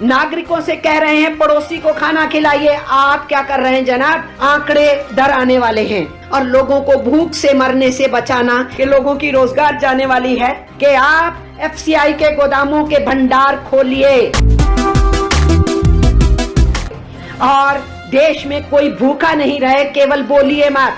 नागरिकों से कह रहे हैं पड़ोसी को खाना खिलाइए। आप क्या कर रहे हैं जनाब? आंकड़े डराने वाले हैं और लोगों को भूख से मरने से बचाना, कि लोगों की रोजगार जाने वाली है, कि आप एफसीआई के गोदामों के भंडार खोलिए और देश में कोई भूखा नहीं रहे, केवल बोलिए मत।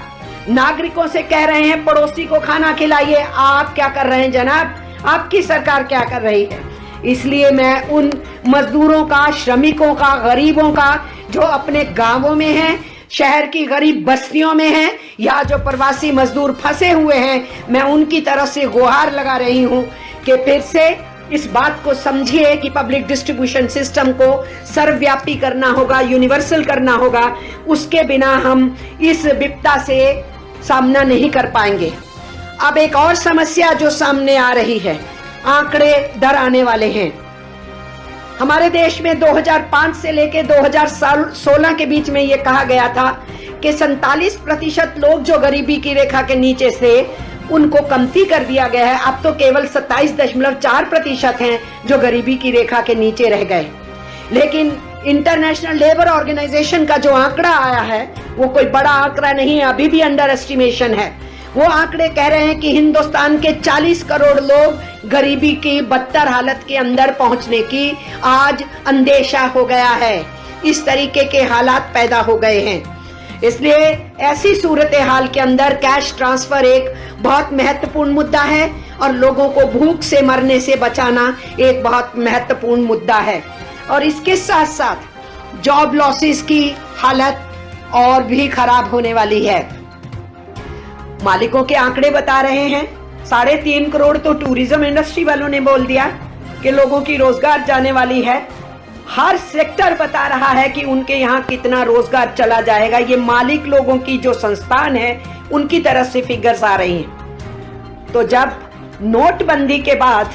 नागरिकों से कह रहे हैं पड़ोसी को खाना खिलाइए। आप क्या कर रहे हैं जनाब? आपकी सरकार क्या कर रही है? इसलिए मैं उन मजदूरों का, श्रमिकों का, गरीबों का जो अपने गांवों में हैं, शहर की गरीब बस्तियों में हैं, या जो प्रवासी मजदूर फंसे हुए हैं, मैं उनकी तरफ से गुहार लगा रही हूं कि फिर से इस बात को समझिए कि पब्लिक डिस्ट्रीब्यूशन सिस्टम को सर्वव्यापी करना होगा, यूनिवर्सल करना होगा। उसके बिना हम इस विपदा से सामना नहीं कर पाएंगे। अब एक और समस्या जो सामने आ रही है, आंकड़े डराने वाले हैं। हमारे देश में 2005 से लेकर 2016 के बीच में यह कहा गया था कि 47% लोग जो गरीबी की रेखा के नीचे से, उनको कमती कर दिया गया है। अब तो केवल 27.4% हैं जो गरीबी की रेखा के नीचे रह गए। लेकिन इंटरनेशनल लेबर ऑर्गेनाइजेशन का जो आंकड़ा आया है वो कोई बड़ा आंकड़ा नहीं है, अभी भी अंडर एस्टिमेशन है। वो आंकड़े कह रहे हैं कि हिंदुस्तान के 40 करोड़ लोग गरीबी की बदतर हालत के अंदर पहुंचने की आज अंदेशा हो गया है। इस तरीके के हालात पैदा हो गए हैं। इसलिए ऐसी सूरत हाल के अंदर कैश ट्रांसफर एक बहुत महत्वपूर्ण मुद्दा है और लोगों को भूख से मरने से बचाना एक बहुत महत्वपूर्ण मुद्दा है। और इसके साथ साथ जॉब लॉसेस की हालत और भी खराब होने वाली है। मालिकों के आंकड़े बता रहे हैं 3.5 करोड़ तो टूरिज्म इंडस्ट्री वालों ने बोल दिया कि लोगों की रोजगार जाने वाली है। हर सेक्टर बता रहा है कि उनके यहाँ कितना रोजगार चला जाएगा। ये मालिक लोगों की जो संस्थान है उनकी तरफ से फिगर्स आ रही हैं। तो जब नोटबंदी के बाद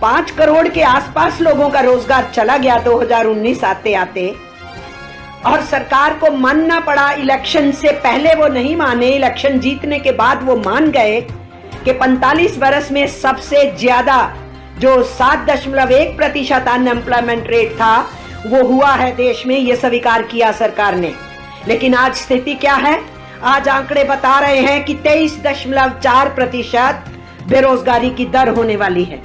5 करोड़ के आसपास लोगों का रोजगार चला गया 2019 आते आते, और सरकार को मानना पड़ा, इलेक्शन से पहले वो नहीं माने, इलेक्शन जीतने के बाद वो मान गए कि 45 बरस में सबसे ज्यादा जो 7.1% अनएम्प्लॉयमेंट रेट था वो हुआ है देश में। ये स्वीकार किया सरकार ने। लेकिन आज स्थिति क्या है? आज आंकड़े बता रहे हैं कि 23.4% बेरोजगारी की दर होने वाली है।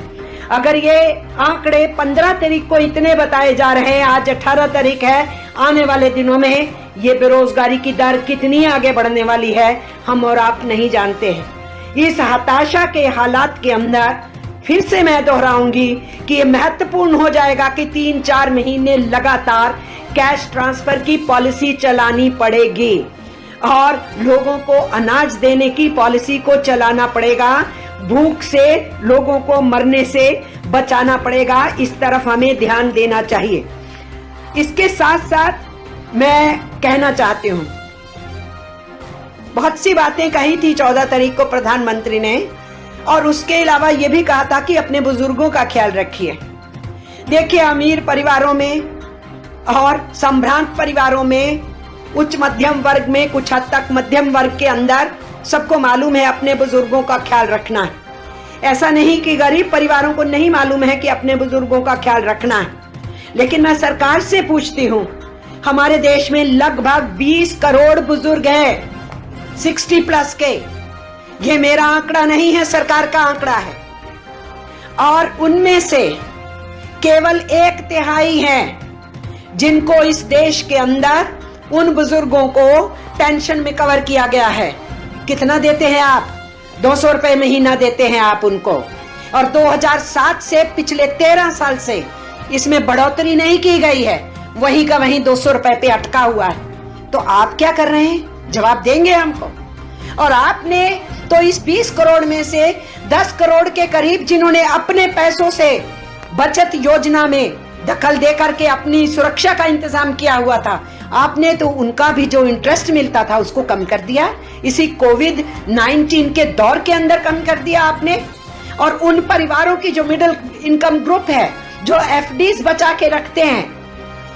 अगर ये आंकड़े 15 तारीख को इतने बताए जा रहे हैं, आज 18 तारीख है, आने वाले दिनों में ये बेरोजगारी की दर कितनी आगे बढ़ने वाली है हम और आप नहीं जानते हैं। इस हताशा के हालात के अंदर फिर से मैं दोहराऊंगी कि ये महत्वपूर्ण हो जाएगा कि 3-4 महीने लगातार कैश ट्रांसफर की पॉलिसी चलानी पड़ेगी और लोगों को अनाज देने की पॉलिसी को चलाना पड़ेगा। भूख से लोगों को मरने से बचाना पड़ेगा। इस तरफ हमें ध्यान देना चाहिए। इसके साथ साथ मैं कहना चाहती हूं, बहुत सी बातें कही थी 14 तारीख को प्रधानमंत्री ने, और उसके अलावा यह भी कहा था कि अपने बुजुर्गों का ख्याल रखिए। देखिए, अमीर परिवारों में और संभ्रांत परिवारों में, उच्च मध्यम वर्ग में, कुछ हद तक मध्यम वर्ग के अंदर सबको मालूम है अपने बुजुर्गों का ख्याल रखना है। ऐसा नहीं कि गरीब परिवारों को नहीं मालूम है कि अपने बुजुर्गों का ख्याल रखना है। लेकिन मैं सरकार से पूछती हूं, हमारे देश में लगभग 20 करोड़ बुजुर्ग हैं 60+ के। ये मेरा आंकड़ा नहीं है, सरकार का आंकड़ा है। और उनमें से केवल 1/3 हैं जिनको इस देश के अंदर उन बुजुर्गों को पेंशन में कवर किया गया है। कितना देते हैं आप? 200 रुपए महीना देते हैं आप उनको। और 2007 से पिछले 13 साल से इसमें बढ़ोतरी नहीं की गई है, वही का वही 200 रुपए पे अटका हुआ है। तो आप क्या कर रहे हैं? जवाब देंगे हमको। और आपने तो इस 20 करोड़ में से 10 करोड़ के करीब जिन्होंने अपने पैसों से बचत योजना में दखल दे करके अपनी सुरक्षा का इंतजाम किया हुआ था, आपने तो उनका भी जो इंटरेस्ट मिलता था उसको कम कर दिया। इसी कोविड-19 के दौर के अंदर कम कर दिया आपने। और उन परिवारों की जो मिडिल इनकम ग्रुप है, जो एफडीज बचा के रखते हैं,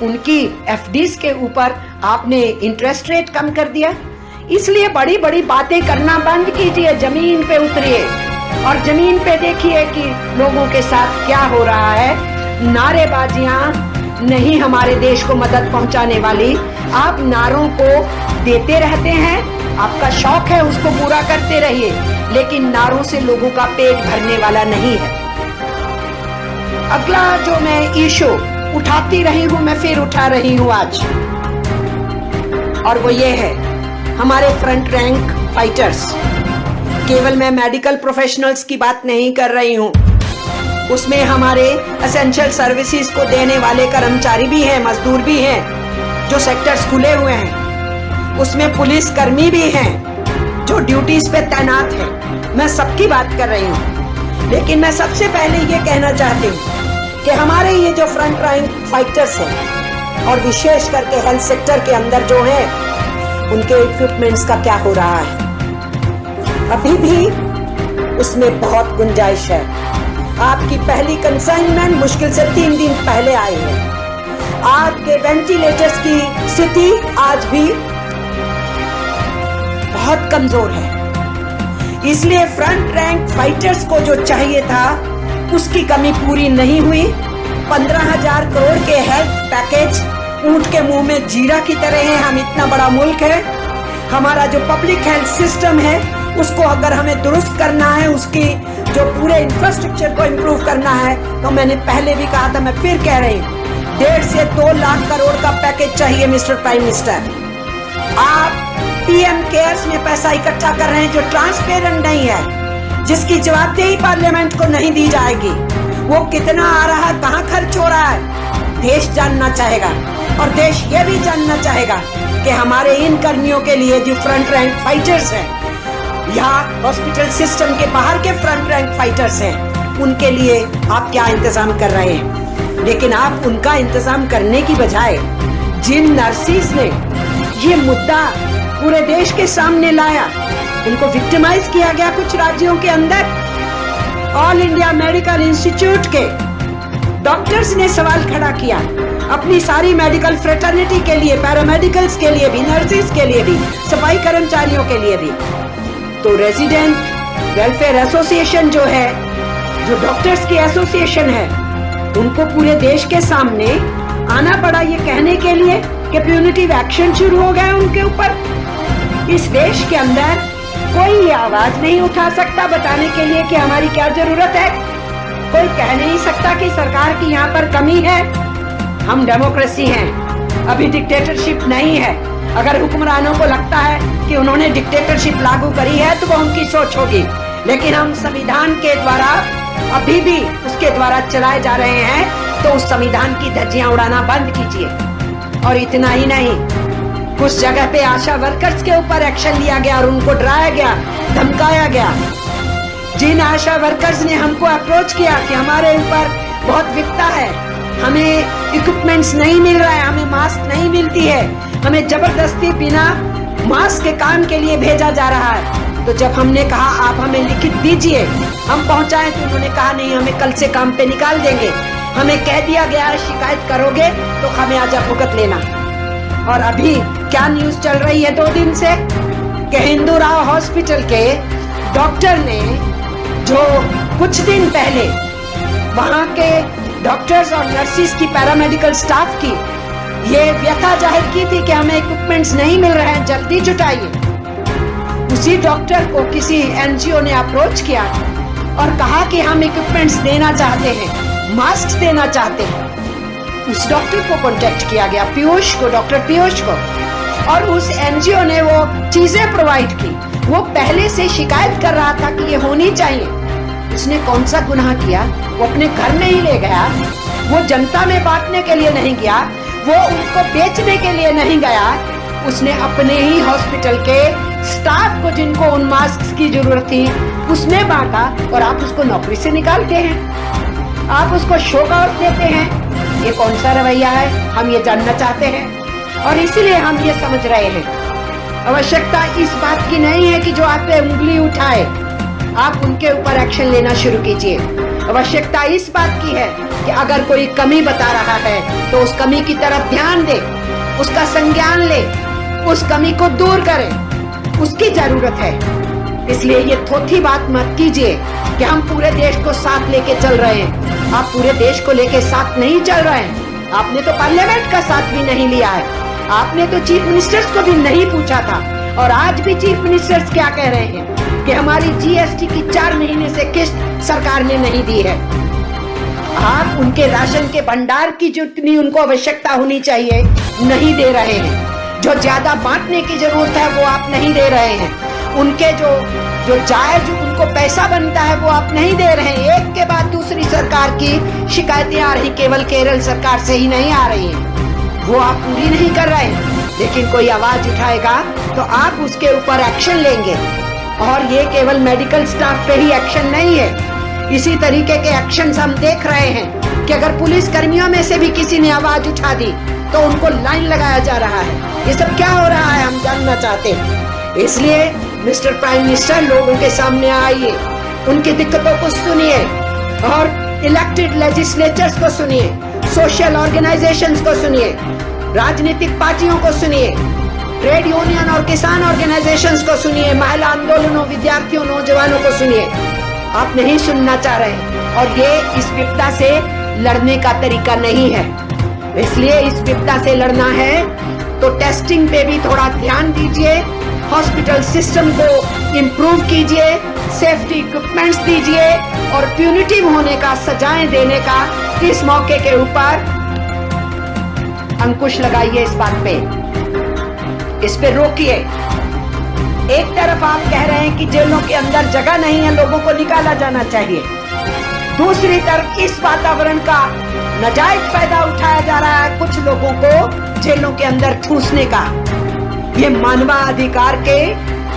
उनकी एफडीज के ऊपर आपने इंटरेस्ट रेट कम कर दिया। इसलिए बड़ी बड़ी बातें करना बंद कीजिए, जमीन पे उतरिए और जमीन पे देखिए कि लोगों के साथ क्या हो रहा है। नारेबाजियां नहीं हमारे देश को मदद पहुंचाने वाली। आप नारों को देते रहते हैं, आपका शौक है, उसको पूरा करते रहिए, लेकिन नारों से लोगों का पेट भरने वाला नहीं है। अगला जो मैं इशू उठाती रही हूं, मैं फिर उठा रही हूं आज, और वो ये है हमारे फ्रंट रैंक फाइटर्स। केवल मैं मेडिकल प्रोफेशनल्स की बात नहीं कर रही हूं, उसमें हमारे एसेंशियल सर्विसेज को देने वाले कर्मचारी भी हैं, मजदूर भी हैं जो सेक्टर्स खुले हुए हैं, उसमें पुलिस कर्मी भी हैं जो ड्यूटीज पे तैनात हैं। मैं सबकी बात कर रही हूं, लेकिन मैं सबसे पहले ये कहना चाहती हूं कि हमारे ये जो फ्रंट रैंक फाइटर्स हैं और विशेष करके हेल्थ सेक्टर के अंदर जो हैं, उनके इक्विपमेंट्स का क्या हो रहा है। अभी भी उसमें बहुत गुंजाइश है। आपकी पहली कंसाइनमेंट मुश्किल से 3 दिन पहले आई है। आपके वेंटिलेटर्स की स्थिति आज भी बहुत कमजोर है, इसलिए फ्रंट रैंक फाइटर्स को जो चाहिए था उसकी कमी पूरी नहीं हुई। 15,000 करोड़ के हेल्थ पैकेज ऊंट के मुंह में जीरा की तरह है। हम इतना बड़ा मुल्क है, हमारा जो पब्लिक हेल्थ सिस्टम है उसको अगर हमें दुरुस्त करना है, उसकी जो पूरे इंफ्रास्ट्रक्चर को इम्प्रूव करना है, तो मैंने पहले भी कहा था, मैं फिर कह रही हूँ, 1.5 से 2 लाख करोड़ का पैकेज चाहिए मिस्टर प्राइम मिनिस्टर। आप पीएम केयर्स में पैसा इकट्ठा कर रहे हैं जो ट्रांसपेरेंट नहीं है, जिसकी जवाबदेही पार्लियामेंट को नहीं दी जाएगी। वो कितना आ रहा है, कहाँ खर्च हो रहा है, देश जानना चाहेगा। और देश ये भी जानना चाहेगा कि हमारे इन कर्मियों के लिए जो फ्रंट रैंक फाइटर्स हैं या हॉस्पिटल सिस्टम के बाहर के फ्रंट रैंक फाइटर्स हैं, उनके लिए आप क्या इंतजाम कर रहे हैं। लेकिन आप उनका इंतजाम करने की बजाय जिन नर्सिस ने ये मुद्दा पूरे देश के सामने लाया, उनको विक्टिमाइज किया गया कुछ राज्यों के अंदर। ऑल इंडिया मेडिकल इंस्टीट्यूट के डॉक्टर्स ने सवाल खड़ा किया, अपनी सारी मेडिकल फ्रेटर्निटी के लिए, पैरामेडिकल्स के लिए भी, नर्सिस के लिए भी, सफाई कर्मचारियों के लिए भी। तो रेजिडेंट वेलफेयर एसोसिएशन जो है, जो डॉक्टर्स की एसोसिएशन है, उनको पूरे देश के सामने आना पड़ा ये कहने के लिए कि प्यूनिटिव एक्शन शुरू हो गया उनके ऊपर। इस देश के अंदर कोई ये आवाज नहीं उठा सकता बताने के लिए कि हमारी क्या जरूरत है। कोई कह नहीं सकता कि सरकार की यहाँ पर कमी है। हम डेमोक्रेसी हैं, अभी डिक्टेटरशिप नहीं है। अगर हुक्मरानों को लगता है कि उन्होंने डिक्टेटरशिप लागू करी है तो वो उनकी सोच होगी, लेकिन हम संविधान के द्वारा अभी भी उसके द्वारा चलाए जा रहे हैं। तो उस संविधान की धज्जियां उड़ाना बंद कीजिए। और इतना ही नहीं, कुछ जगह पे आशा वर्कर्स के ऊपर एक्शन लिया गया और उनको डराया गया, धमकाया गया। जिन आशा वर्कर्स ने हमको अप्रोच किया कि हमारे ऊपर बहुत विपदा है, हमें इक्विपमेंट्स नहीं मिल रहा है, हमें मास्क नहीं मिलती है, हमें जबरदस्ती बिना मास्क के काम के लिए भेजा जा रहा है, तो जब हमने कहा आप हमें लिखित दीजिए हम पहुंचाएं, तो उन्होंने कहा नहीं, हमें कल से काम पे निकाल देंगे। हमें कह दिया गया है शिकायत करोगे तो हमें आजा भुगत लेना। और अभी क्या न्यूज चल रही है 2 दिन से कि हिंदू राव हॉस्पिटल के डॉक्टर ने जो कुछ दिन पहले वहां के डॉक्टर्स और नर्सिस की, पैरामेडिकल स्टाफ की ये व्यथा जाहिर की थी कि हमें इक्विपमेंट्स नहीं मिल रहे हैं, जल्दी जुटाइए। उसी डॉक्टर को किसी एनजीओ ने अप्रोच किया और कहा कि हम इक्विपमेंट्स देना चाहते हैं, मास्क देना चाहते हैं। उस डॉक्टर को कांटेक्ट किया गया, पीयूष को, डॉक्टर पीयूष को, और उस एनजीओ ने वो चीजें प्रोवाइड की। वो पहले से शिकायत कर रहा था कि ये होनी चाहिए। उसने कौन सा गुनाह किया? वो अपने घर में ही ले गया, वो जनता में बांटने के लिए नहीं गया, वो उनको बेचने के लिए नहीं गया। उसने अपने ही हॉस्पिटल के स्टाफ को, जिनको उन मास्क की जरूरत थी, उसमें बांटा। और आप उसको नौकरी से निकालते हैं, आप उसको शो ऑफ देते हैं। ये कौन सा रवैया है? हम ये जानना चाहते हैं और इसीलिए हम ये समझ रहे हैं आवश्यकता इस बात की नहीं है कि जो आप पे उंगली उठाए आप उनके ऊपर एक्शन लेना शुरू कीजिए। आवश्यकता इस बात की है कि अगर कोई कमी बता रहा है तो उस कमी की तरफ ध्यान दे, उसका संज्ञान ले, उस कमी को दूर करे, उसकी जरूरत है। इसलिए ये थोथी बात मत कीजिए कि हम पूरे देश को साथ लेके चल रहे हैं। आप पूरे देश को लेके साथ नहीं चल रहे हैं, आपने तो पार्लियामेंट का साथ भी नहीं लिया है, आपने तो चीफ मिनिस्टर्स को भी नहीं पूछा था। और आज भी चीफ मिनिस्टर्स क्या कह रहे हैं कि हमारी जीएसटी की 4 महीने से किस्त सरकार ने नहीं दी है। आप उनके राशन के भंडार की जितनी उनको आवश्यकता होनी चाहिए नहीं दे रहे हैं। जो ज्यादा बांटने की जरूरत है वो आप नहीं दे रहे हैं। उनके जो जायज उनको पैसा बनता है वो आप नहीं दे रहे हैं। एक के बाद दूसरी सरकार की शिकायतें आ रही, केवल केरल सरकार से ही नहीं आ रही हैं, वो आप पूरी नहीं कर रहे हैं। लेकिन कोई आवाज उठाएगा तो आप उसके ऊपर एक्शन लेंगे। और ये केवल मेडिकल स्टाफ पे ही एक्शन नहीं है, इसी तरीके के एक्शंस हम देख रहे हैं कि अगर पुलिस कर्मियों में से भी किसी ने आवाज उठा दी तो उनको लाइन लगाया जा रहा है। ये सब क्या हो रहा है हम जानना चाहते हैं। इसलिए मिस्टर प्राइम मिनिस्टर, लोगों के सामने आइए, उनकी दिक्कतों को सुनिए और इलेक्टेड लेजिस्लेचर्स को सुनिए, सोशल ऑर्गेनाइजेशंस को सुनिए, राजनीतिक पार्टियों को सुनिए, ट्रेड यूनियन और किसान ऑर्गेनाइजेशंस को सुनिए, महिला आंदोलनों, विद्यार्थियों, नौजवानों को सुनिए। आप नहीं सुनना चाह रहे और ये इस विपदा से लड़ने का तरीका नहीं है। इसलिए इस विपदा से लड़ना है तो टेस्टिंग पे भी थोड़ा ध्यान दीजिए, हॉस्पिटल सिस्टम को इम्प्रूव कीजिए, सेफ्टी इक्विपमेंट्स दीजिए और प्यूनिटिव होने का, सजाएं देने का इस मौके के ऊपर अंकुश लगाइए। इस बात पे, इस पे रोकिए। एक तरफ आप कह रहे हैं कि जेलों के अंदर जगह नहीं है, लोगों को निकाला जाना चाहिए, दूसरी तरफ इस वातावरण का नाजायज फायदा उठाया जा रहा है कुछ लोगों को जेलों के अंदर ठूसने का। ये मानवाधिकार के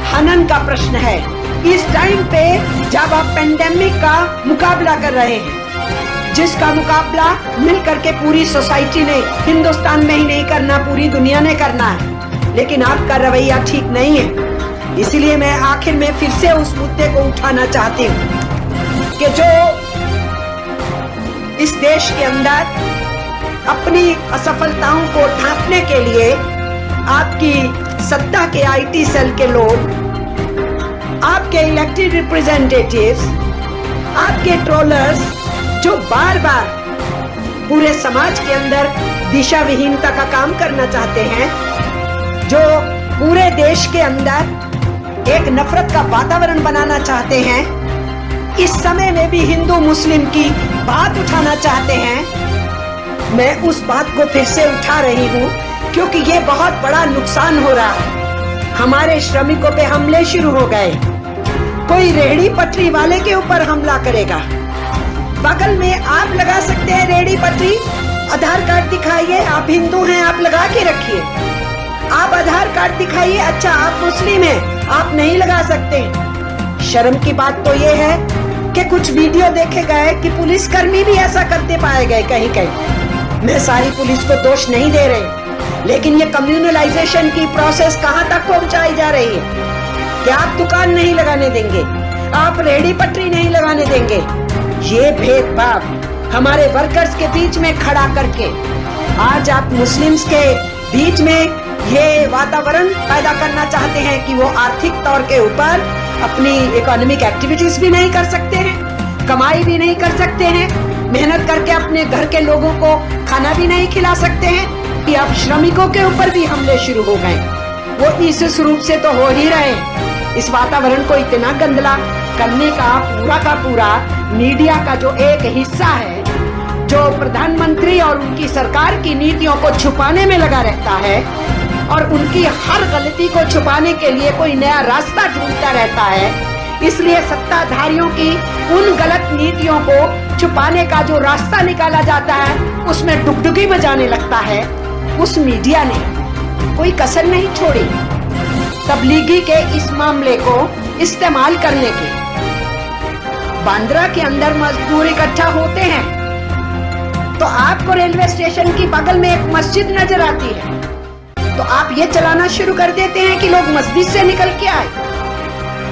हनन का प्रश्न है। इस टाइम पे जब आप पेंडेमिक का मुकाबला कर रहे हैं, जिसका मुकाबला मिलकर के पूरी सोसाइटी ने, हिंदुस्तान में ही नहीं करना, पूरी दुनिया ने करना है, लेकिन आपका रवैया ठीक नहीं है। इसीलिए मैं आखिर में फिर से उस मुद्दे को उठाना चाहती हूँ कि जो इस देश के अंदर अपनी असफलताओं को ढांकने के लिए आपकी सत्ता के आईटी सेल के लोग, आपके इलेक्टेड रिप्रेजेंटेटिव्स, आपके ट्रोलर्स जो बार बार पूरे समाज के अंदर दिशा विहीनता का काम करना चाहते हैं, जो पूरे देश के अंदर एक नफरत का वातावरण बनाना चाहते हैं, इस समय में भी हिंदू मुस्लिम की बात उठाना चाहते हैं, मैं उस बात को फिर से उठा रही हूँ क्योंकि ये बहुत बड़ा नुकसान हो रहा है। हमारे श्रमिकों पे हमले शुरू हो गए, कोई रेहड़ी पटरी वाले के ऊपर हमला करेगा, बगल में आप लगा सकते हैं रेहड़ी पटरी, आधार कार्ड दिखाइए, आप हिंदू हैं आप लगा के रखिए, आप आधार कार्ड दिखाइए, अच्छा आप मुस्लिम हैं आप नहीं लगा सकते। शर्म की बात तो ये है कि कुछ वीडियो देखे गए कि पुलिसकर्मी भी ऐसा करते पाए गए कहीं कहीं। मैं सारी पुलिस को दोष नहीं दे रही, लेकिन ये कम्युनलाइजेशन की प्रोसेस कहां तक पहुंचाई जा रही है कि आप दुकान नहीं लगाने देंगे, आप रेहड़ी पटरी नहीं लगाने देंगे। ये भेदभाव हमारे वर्कर्स के बीच में खड़ा करके आज आप मुस्लिम्स के बीच में ये वातावरण पैदा करना चाहते हैं कि वो आर्थिक तौर के ऊपर अपनी इकोनॉमिक एक्टिविटीज भी नहीं कर सकते हैं, कमाई भी नहीं कर सकते हैं, मेहनत करके अपने घर के लोगों को खाना भी नहीं खिला सकते हैं। कि अब श्रमिकों के ऊपर भी हमले शुरू हो गए, वो इस रूप से तो हो ही रहे हैं। इस वातावरण को इतना गंदला करने का पूरा मीडिया का जो एक हिस्सा है, जो प्रधानमंत्री और उनकी सरकार की नीतियों को छुपाने में लगा रहता है और उनकी हर गलती को छुपाने के लिए कोई नया रास्ता ढूंढता रहता है, इसलिए सत्ताधारियों की उन गलत नीतियों को छुपाने का जो रास्ता निकाला जाता है उसमें डुगडुगी बजाने लगता है। उस मीडिया ने कोई कसर नहीं छोड़ी तबलीगी के इस मामले को इस्तेमाल करने की। बांद्रा के अंदर मजदूर इकट्ठा होते हैं तो आपको रेलवे स्टेशन की बगल में एक मस्जिद नजर आती है, तो आप ये चलाना शुरू कर देते हैं कि लोग मस्जिद से निकल के आए।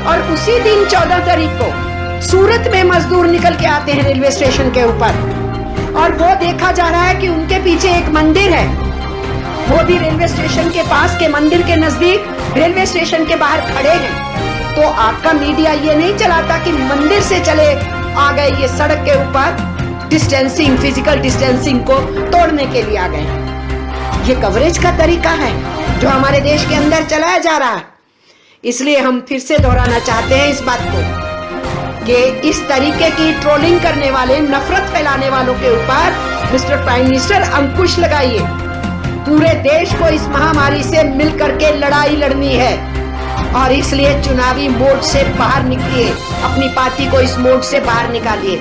और उसी दिन 14 तारीख को सूरत में मजदूर निकल के आते हैं रेलवे स्टेशन के ऊपर और वो देखा जा रहा है कि उनके पीछे एक मंदिर है, वो भी रेलवे स्टेशन के पास के मंदिर के नजदीक रेलवे स्टेशन के बाहर खड़े हैं। तो आपका मीडिया ये नहीं चलाता कि मंदिर से चले आ गए ये सड़क के ऊपर, डिस्टेंसिंग, फिजिकल डिस्टेंसिंग को तोड़ने के लिए आ गए। ये कवरेज का तरीका है जो हमारे देश के अंदर चलाया जा रहा है। इसलिए हम फिर से दोहराना चाहते हैं इस बात को कि इस तरीके की ट्रोलिंग करने वाले, नफरत फैलाने वालों के ऊपर मिस्टर प्राइम मिनिस्टर अंकुश लगाइए। पूरे देश को इस महामारी से मिलकर के लड़ाई लड़नी है और इसलिए चुनावी मोड से बाहर निकलिए, अपनी पार्टी को इस मोड से बाहर निकालिए।